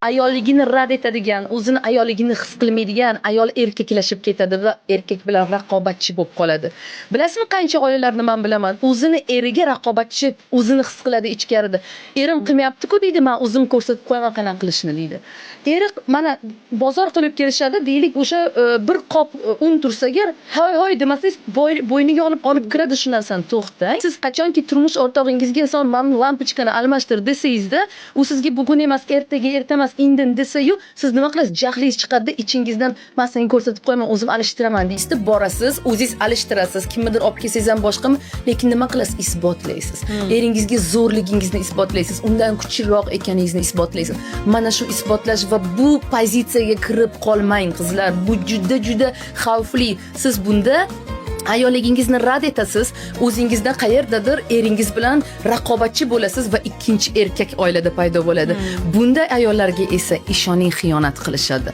ayolligini rad etadigan, o'zini ayolligini his qilmaydigan ayol erkaklashib ketadi va erkak bilan raqobatchi bo'lib qoladi. Bilasizmi, qancha oilalarni men bilaman, o'zini eriga raqobatchi, o'zini his qiladi ichkarida. Erim qilmayapti-ku deydi, men o'zim ko'rsatib qo'yaman qanaqa qilishni deydi. Eri mana bozor qilib kelishadi, deylik o'sha bir qop un tursa agar, hoy demasangiz, bo'yniga olib kiradi shu narsani. To'xta. Siz qachonki turmush o'rtog'ingizga "Son, men lampochkani almashtir" desangizda, u sizga bugun emas, ertaga, erta emas, indin desa-yu, siz nima qilasiz? Jahlingiz chiqadi, ichingizdan "Men senga ko'rsatib qo'yaman, o'zim alishtiraman" deysiz. Borasiz, o'zingiz alishtirasiz, kimnidir olib kelsangiz ham boshqami, lekin nima qilasiz? Isbotlaysiz. Eringizga zo'rligingizni isbotlaysiz, undan kuchliroq ekaningizni isbotlaysiz. Mana shu isbotlash va bu pozitsiyaga kirib qolmang qizlar. Bu juda xavfli. Siz bunda ayolligingizni rad etasiz, o'zingizda qayerdadir eringiz bilan raqobatchi bo'lasiz va ikkinchi erkak oilada paydo bo'ladi. Bunday ayollarga esa ishoning, xiyonat qilishadi.